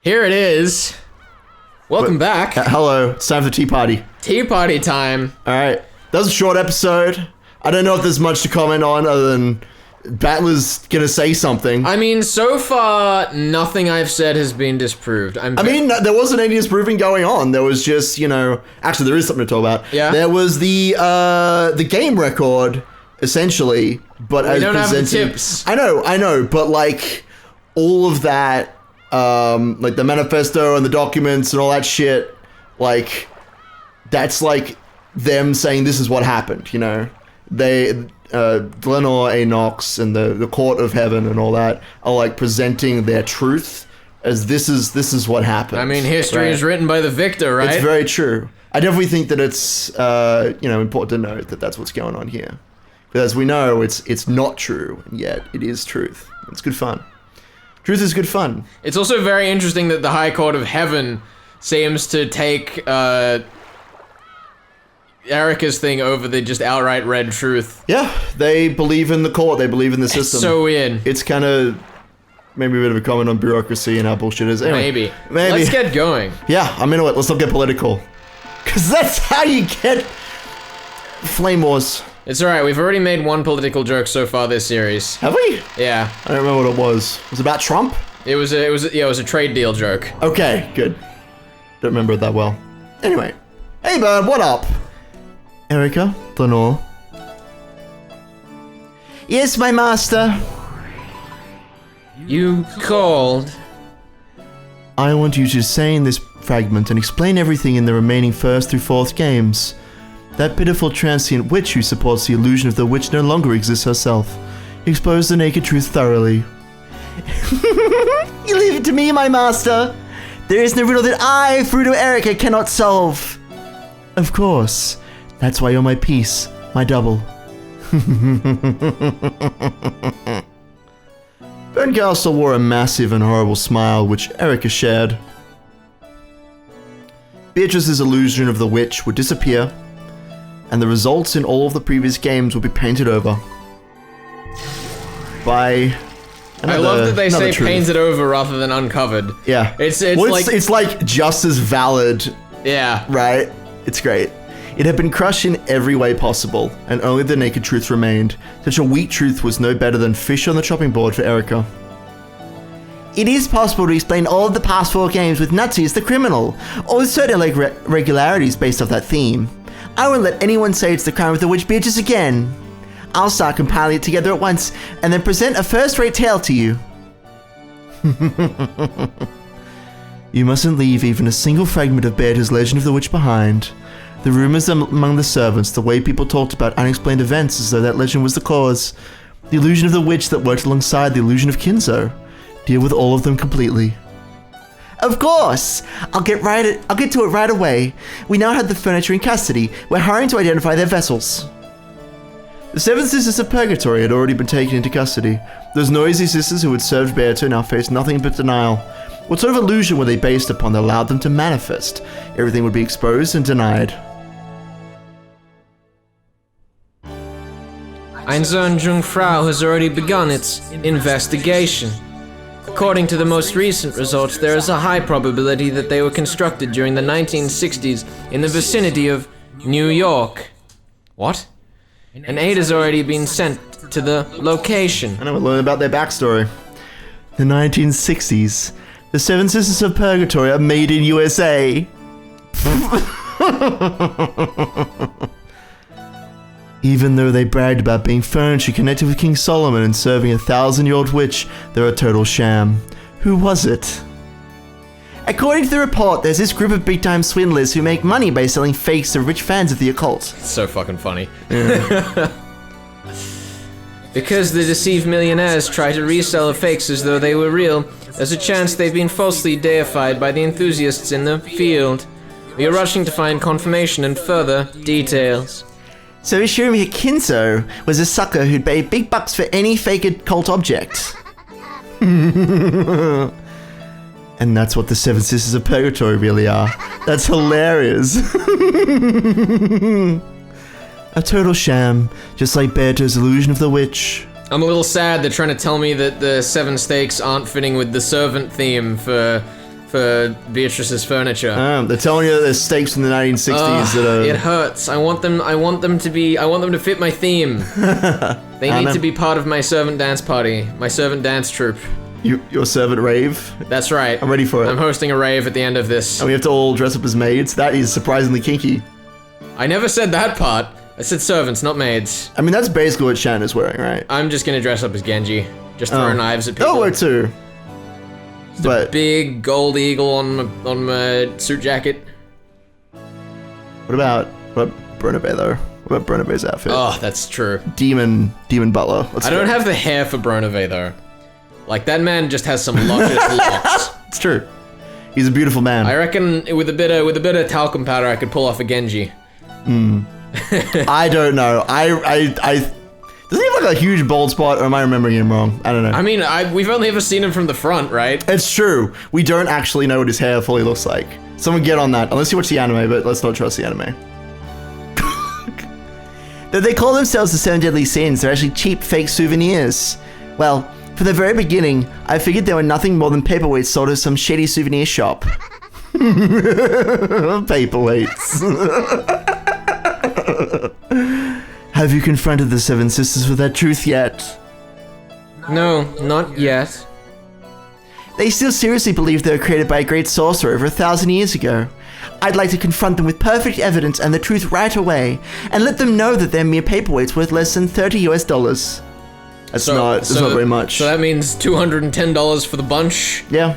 Here it is. Welcome back. Hello, it's time for the tea party. Tea party time. Alright, that was a short episode. I don't know if there's much to comment on other than Battler's gonna say something. I mean, so far, nothing I've said has been disproved. I mean, there wasn't any disproving going on. There was just, actually there is something to talk about. Yeah. There was the game record, essentially, but we don't have the tips. I know, but like, all of that, like the manifesto and the documents and all that shit, like, that's like them saying this is what happened, They, Glenor A. Knox and the Court of Heaven and all that are like presenting their truth as this is what happened. I mean, history is written by the victor, right? It's very true. I definitely think that it's, important to note that that's what's going on here. But as we know, it's not true, and yet it is truth. It's good fun. Truth is good fun. It's also very interesting that the High Court of Heaven seems to take Erika's thing over the just outright red truth. Yeah, they believe in the court. They believe in the system. It's so weird. It's kind of maybe a bit of a comment on bureaucracy and how bullshit is. Anyway, maybe. Let's get going. Yeah, I'm into it. Let's not get political. Because that's how you get flame wars. It's alright, we've already made one political joke so far this series. Have we? Yeah. I don't remember what it was. Was it about Trump? It was a trade deal joke. Okay, good. Don't remember it that well. Anyway. Hey bird, what up? Erika, Lenore. Yes, my master. You called. I want you to say in this fragment and explain everything in the remaining first through fourth games. That pitiful transient witch who supports the illusion of the witch no longer exists herself. Expose the naked truth thoroughly. You leave it to me, my master. There is no riddle that I, Fruto Erika, cannot solve. Of course. That's why you're my piece, my double. Berncastle wore a massive and horrible smile, which Erika shared. Beatrice's illusion of the witch would disappear, and the results in all of the previous games would be painted over by I love that they say truth. Painted over rather than uncovered. Yeah. It's like just as valid. Yeah. Right? It's great. It had been crushed in every way possible, and only the naked truth remained. Such a weak truth was no better than fish on the chopping board for Erika. It is possible to explain all of the past 4 games with Nutsy as the criminal, or with certain regularities based off that theme. I won't let anyone say it's the crime of the witch Beatrice again. I'll start compiling it together at once, and then present a first-rate tale to you. You mustn't leave even a single fragment of Beatrice's legend of the witch behind. The rumors among the servants, the way people talked about unexplained events as though that legend was the cause. The illusion of the witch that worked alongside the illusion of Kinzo. Deal with all of them completely. Of course! I'll get to it right away. We now have the furniture in custody. We're hurrying to identify their vessels. The 7 Sisters of Purgatory had already been taken into custody. Those noisy sisters who had served Beata now faced nothing but denial. What sort of illusion were they based upon that allowed them to manifest? Everything would be exposed and denied. Einzone-Jungfrau has already begun its investigation. According to the most recent results, there is a high probability that they were constructed during the 1960s in the vicinity of New York. What? An aid has already been sent to the location. I know, we're learning about their backstory. The 1960s. The 7 Sisters of Purgatory are made in USA. Even though they bragged about being furniture connected with King Solomon and serving a 1,000-year-old witch, they're a total sham. Who was it? According to the report, there's this group of big-time swindlers who make money by selling fakes to rich fans of the occult. It's so fucking funny. Yeah. Because the deceived millionaires try to resell the fakes as though they were real, there's a chance they've been falsely deified by the enthusiasts in the field. We are rushing to find confirmation and further details. So Ishirumi Kinzo was a sucker who'd pay big bucks for any fake occult object. And that's what the 7 Sisters of Purgatory really are. That's hilarious. A total sham, just like Beata's illusion of the witch. I'm a little sad they're trying to tell me that the 7 stakes aren't fitting with the servant theme for for Beatrice's furniture. They're telling you that there's stakes from the 1960s that are... It hurts. I want them to fit my theme. They need to be part of my servant dance party, my servant dance troupe. Your servant rave? That's right. I'm ready for it. I'm hosting a rave at the end of this. And we have to all dress up as maids? That is surprisingly kinky. I never said that part. I said servants, not maids. I mean, that's basically what Shan is wearing, right? I'm just gonna dress up as Genji. Just throw knives at people. Oh, wear too. But big gold eagle on my suit jacket. What about Bernabe though? What about Bernabe's outfit? Oh, that's true. Demon butler. I don't have the hair for Bernabe though. Like, that man just has some luscious locks. It's true. He's a beautiful man. I reckon with a bit of talcum powder, I could pull off a Genji. I don't know. Does he have like a huge bald spot, or am I remembering him wrong? I don't know. I mean, we've only ever seen him from the front, right? It's true. We don't actually know what his hair fully looks like. Someone get on that, unless you watch the anime, but let's not trust the anime. Though they call themselves the 7 Deadly Sins, they're actually cheap fake souvenirs. Well, from the very beginning, I figured they were nothing more than paperweights sold at some shady souvenir shop. Paperweights. Have you confronted the Seven Sisters with that truth yet? No, not yet. They still seriously believe they were created by a great sorcerer over 1,000 years ago. I'd like to confront them with perfect evidence and the truth right away, and let them know that they're mere paperweights worth less than $30 US. That's not very much. So that means $210 for the bunch? Yeah.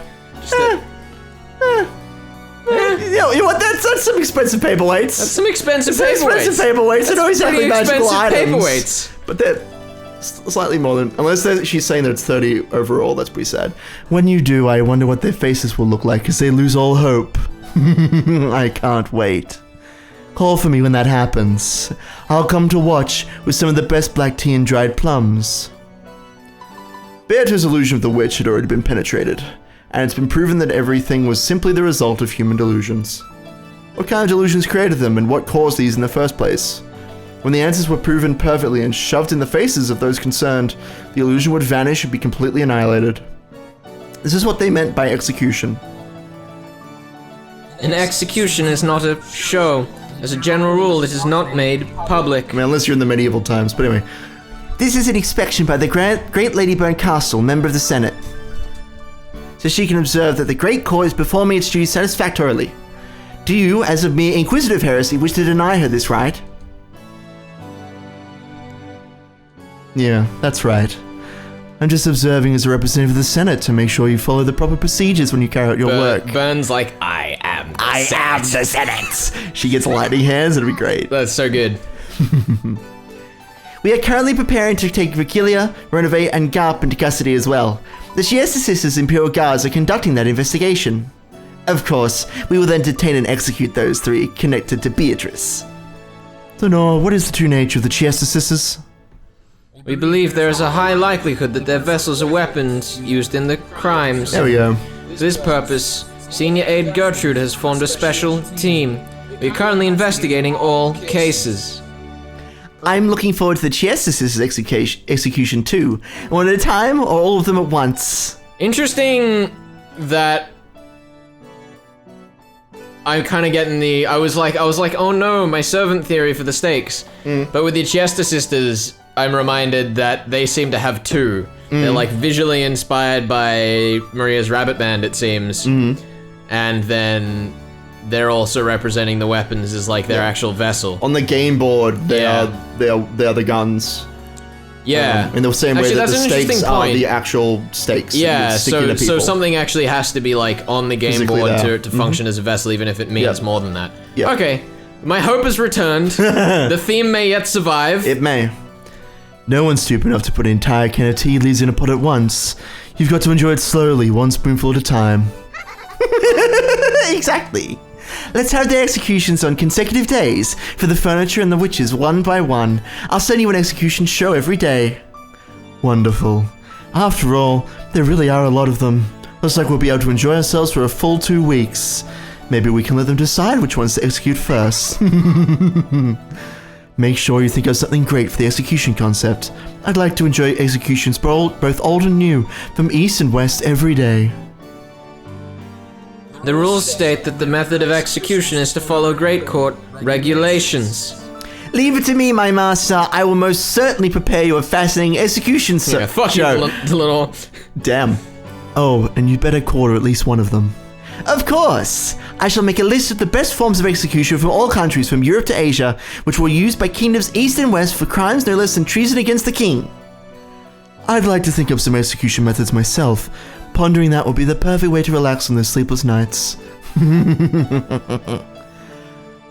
You know what? That's some expensive paperweights. That's some expensive paperweights. Expensive paperweights. They're not exactly magical items. Paperweights. But they're slightly more than... Unless she's saying that it's 30 overall, that's pretty sad. When you do, I wonder what their faces will look like as they lose all hope. I can't wait. Call for me when that happens. I'll come to watch with some of the best black tea and dried plums. Beatrice's illusion of the witch had already been penetrated, and it's been proven that everything was simply the result of human delusions. What kind of delusions created them, and what caused these in the first place? When the answers were proven perfectly and shoved in the faces of those concerned, the illusion would vanish and be completely annihilated. This is what they meant by execution. An execution is not a show. As a general rule, it is not made public. I mean, unless you're in the medieval times, but anyway. This is an inspection by the Great Ladybone Castle, member of the Senate. So she can observe that the Great Court is performing its duties satisfactorily. Do you, as a mere inquisitive heresy, wish to deny her this right? Yeah, that's right. I'm just observing as a representative of the Senate to make sure you follow the proper procedures when you carry out your work. Burns like, I am the Senate. She gets lightning hands, it'll be great. That's so good. We are currently preparing to take Virgilia, Renove, and Garp into custody as well. The Siesta Sisters Imperial Guards are conducting that investigation. Of course, we will then detain and execute those three connected to Beatrice. So Nora, what is the true nature of the Siesta Sisters? We believe there is a high likelihood that their vessels are weapons used in the crimes. There we go. For this purpose, Senior Aide Gertrude has formed a special team. We are currently investigating all cases. I'm looking forward to the Siesta Sisters execution too. One at a time, or all of them at once? Interesting that I'm kind of getting the... I was like, oh no, my servant theory for the stakes. But with the Siesta Sisters, I'm reminded that they seem to have two. They're like visually inspired by Maria's Rabbit Band, it seems. And then they're also representing the weapons as like their actual vessel. On the game board, they are the guns. Yeah. In the same way that the stakes are the actual stakes. Yeah, so something actually has to be like on the game board to function as a vessel, even if it means more than that. Okay, my hope has returned. The theme may yet survive. It may. No one's stupid enough to put an entire can of tea leaves in a pot at once. You've got to enjoy it slowly, one spoonful at a time. Exactly. Let's have their executions on consecutive days for the furniture and the witches one by one. I'll send you an execution show every day. Wonderful. After all, there really are a lot of them. Looks like we'll be able to enjoy ourselves for a full 2 weeks. Maybe we can let them decide which ones to execute first. Make sure you think of something great for the execution concept. I'd like to enjoy executions both old and new, from east and west every day. The rules state that the method of execution is to follow Great Court regulations. Leave it to me, my master. I will most certainly prepare you a fascinating execution Yeah, fuck you, show. little... Damn. Oh, and you'd better quarter at least one of them. Of course! I shall make a list of the best forms of execution from all countries from Europe to Asia, which were used by kingdoms east and west for crimes no less than treason against the king. I'd like to think up some execution methods myself. Pondering that will be the perfect way to relax on those sleepless nights.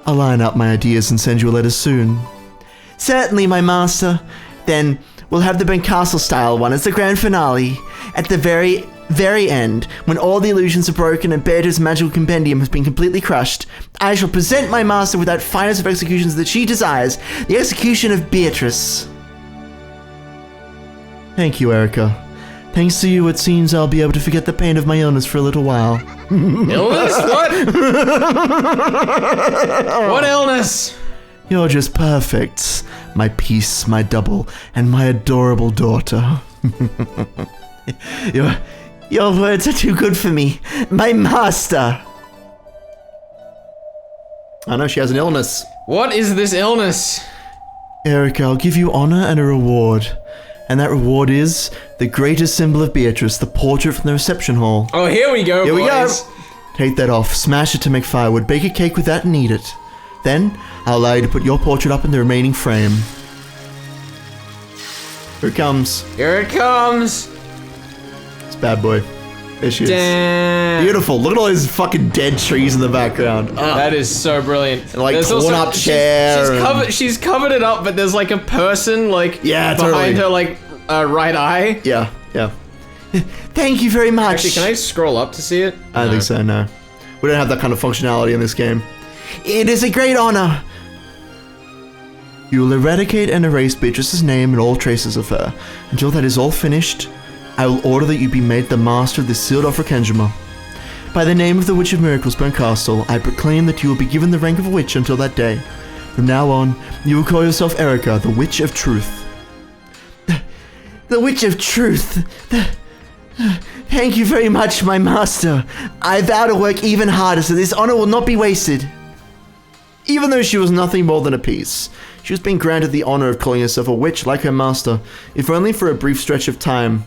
I'll line up my ideas and send you a letter soon. Certainly, my master. Then we'll have the Bencastle-style one as the grand finale. At the very end, when all the illusions are broken and Beatrice's magical compendium has been completely crushed, I shall present my master with that finest of executions that she desires, the execution of Beatrice. Thank you, Erika. Thanks to you, it seems I'll be able to forget the pain of my illness for a little while. Illness? What? What illness? You're just perfect. My peace, my double, and my adorable daughter. Your words are too good for me. My master. I know she has an illness. What is this illness? Erika, I'll give you honor and a reward. And that reward is the greatest symbol of Beatrice, the portrait from the reception hall. Oh, here we go, Here boys. we go. Take that off, smash it to make firewood, bake a cake with that and eat it. Then, I'll allow you to put your portrait up in the remaining frame. Here it comes. Here it comes. It's bad boy. There she is. Damn. Beautiful. Look at all those fucking dead trees in the background. That is so brilliant. And like There's torn also- up chair. She's covered it up, but there's like a person like Yeah, behind totally. her like right eye. Yeah. Thank you very much. Actually, can I scroll up to see it? I don't think so, no. We don't have that kind of functionality in this game. It is a great honor. You will eradicate and erase Beatrice's name and all traces of her. Until that is all finished, I will order that you be made the master of this sealed-off Rekenjima. By the name of the Witch of Miracles, Bencastle, I proclaim that you will be given the rank of a witch until that day. From now on, you will call yourself Erika, the Witch of Truth. The Witch of Truth. Thank you very much, my master. I vow to work even harder so this honor will not be wasted. Even though she was nothing more than a piece, she was being granted the honor of calling herself a witch like her master, if only for a brief stretch of time.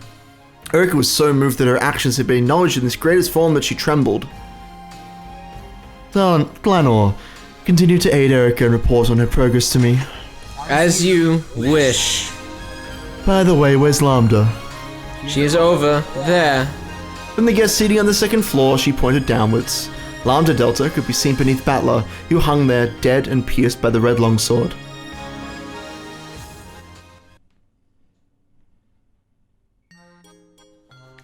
Erika was so moved that her actions had been acknowledged in this greatest form that she trembled. Glanor, continue to aid Erika and report on her progress to me. As you wish. By the way, where's Lambda? She is over there. From the guest seating on the second floor, she pointed downwards. Lambda Delta could be seen beneath Battler, who hung there, dead and pierced by the red longsword.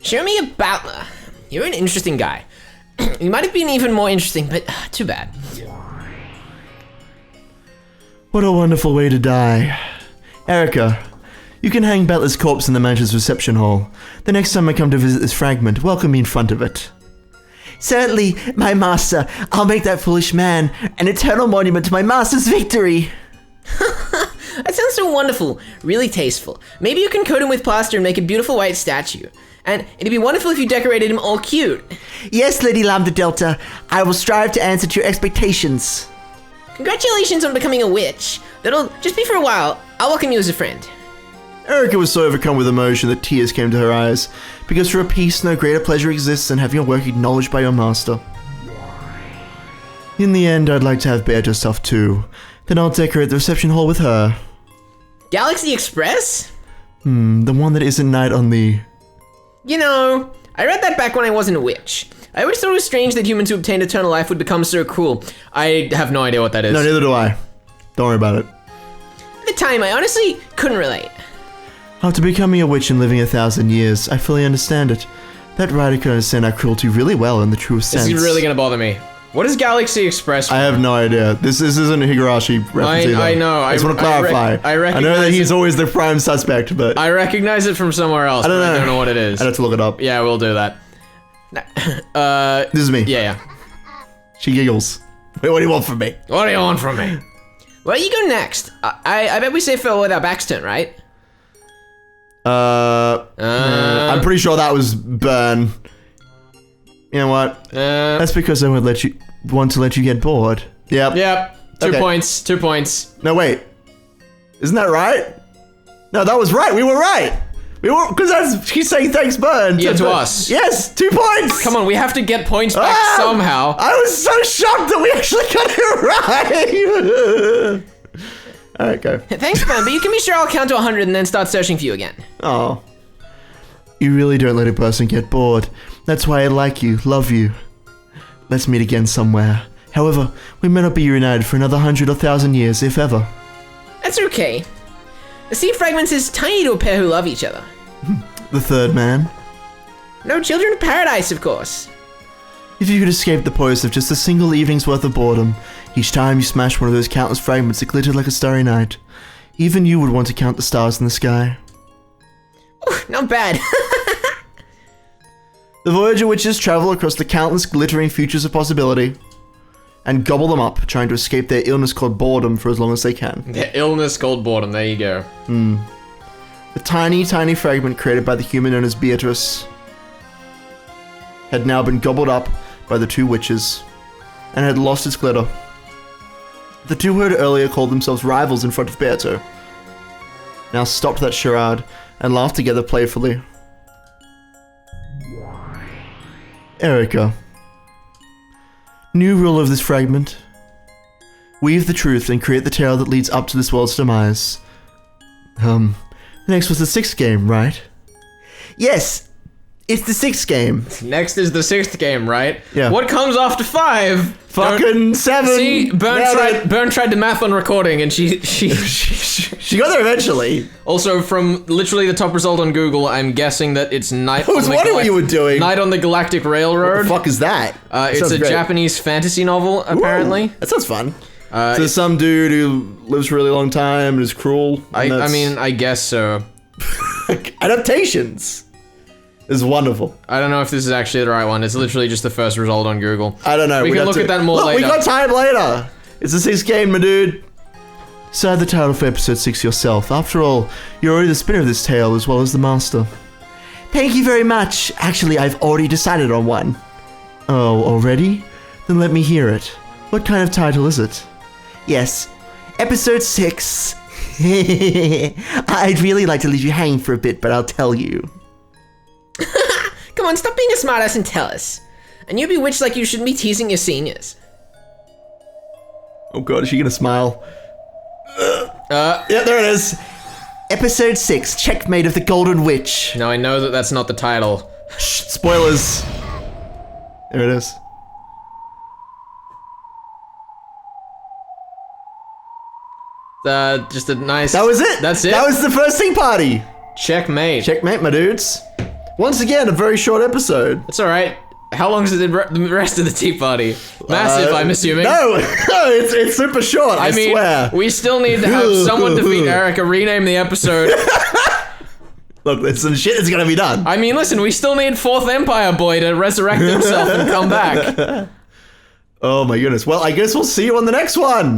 Show me a Battler. You're an interesting guy. You might have been even more interesting, but too bad. What a wonderful way to die. Erika, you can hang Battler's corpse in the mansion's reception hall. The next time I come to visit this fragment, welcome me in front of it. Certainly, my master. I'll make that foolish man an eternal monument to my master's victory. That sounds so wonderful. Really tasteful. Maybe you can coat him with plaster and make a beautiful white statue. And it'd be wonderful if you decorated him all cute. Yes, Lady Lambda Delta. I will strive to answer to your expectations. Congratulations on becoming a witch. That'll just be for a while. I'll welcome you as a friend. Erika was so overcome with emotion that tears came to her eyes, because for a piece no greater pleasure exists than having your work acknowledged by your master. In the end, I'd like to have Beatrice stuff too. Then I'll decorate the reception hall with her. Galaxy Express? The one that isn't night on the... You know, I read that back when I wasn't a witch. I always thought it was strange that humans who obtained eternal life would become so cruel. I have no idea what that is. No, neither do I. Don't worry about it. At the time, I honestly couldn't relate. After becoming a witch and living 1,000 years, I fully understand it. That writer could understand our cruelty really well in the truest sense. This is really gonna bother me. What is Galaxy Express? I have no idea. This isn't a Higurashi reference either. I know. I just want to clarify. I know that he's always the prime suspect, but... I recognize it from somewhere else. I don't know what it is. I'd have to look it up. Yeah, we'll do that. This is me. Yeah. She giggles. Wait, what do you want from me? What do you want from me? Where you go next? I bet we say farewell with our backs turned, right? I'm pretty sure that was Burn. You know what? That's because I want to let you get bored. Yep. Yep. 2 points. 2 points. No, wait. Isn't that right? No, that was right. We were right. We were, because he's saying thanks, Burn. Yeah, to us. Yes, 2 points. Come on, we have to get points back somehow. I was so shocked that we actually got it right. All right, go. Thanks, Burn, but you can be sure I'll count to 100 and then start searching for you again. Oh. You really don't let a person get bored. That's why I like you, love you. Let's meet again somewhere. However, we may not be reunited for another 100 or 1,000 years, if ever. That's okay. The sea fragments is tiny to a pair who love each other. The third man. No children of paradise, of course. If you could escape the poise of just a single evening's worth of boredom, each time you smash one of those countless fragments that glittered like a starry night, even you would want to count the stars in the sky. Ooh, not bad. The Voyager witches travel across the countless glittering futures of possibility and gobble them up, trying to escape their illness called boredom for as long as they can. Their illness called boredom, there you go. The tiny, tiny fragment created by the human known as Beatrice had now been gobbled up by the two witches and had lost its glitter. The two who had earlier called themselves rivals in front of Beato now stopped that charade and laughed together playfully. Erika. New rule of this fragment. Weave the truth and create the tale that leads up to this world's demise. Next was the 6th game, right? Yes, it's the 6th game. Next is the 6th game, right? Yeah. What comes after 5? Fucking 7. See, Bern tried to math on recording, and she got there eventually. Also, from literally the top result on Google, I'm guessing that it's Night. I was wondering what you were doing. Night on the Galactic Railroad. What the fuck is that? It's a Japanese fantasy novel, apparently. Ooh, that sounds fun. So there's some dude who lives for a really long time and is cruel. I mean, I guess so. Adaptations is wonderful. I don't know if this is actually the right one. It's literally just the first result on Google. I don't know. We can look at that more later. We got time later. It's the 6th game, my dude. Decide the title for episode 6 yourself. After all, you're already the spinner of this tale as well as the master. Thank you very much. Actually, I've already decided on one. Oh, already? Then let me hear it. What kind of title is it? Yes, episode 6. I'd really like to leave you hanging for a bit, but I'll tell you. Come on, stop being a smartass and tell us. And you bewitched like you shouldn't be teasing your seniors. Oh god, is she gonna smile? Yeah, there it is. Episode 6, Checkmate of the Golden Witch. No, I know that that's not the title. Shh, spoilers. There it is. Just a nice... That was it. That's it. That was the first thing party. Checkmate. Checkmate, my dudes. Once again, a very short episode. It's alright. How long is the rest of the tea party? Massive, I'm assuming. No, it's super short, I swear. We still need to have someone defeat Erika, rename the episode. Look, there's some shit that's gonna be done. I mean, listen, we still need 4th Empire Boy to resurrect himself and come back. Oh my goodness. Well, I guess we'll see you on the next one.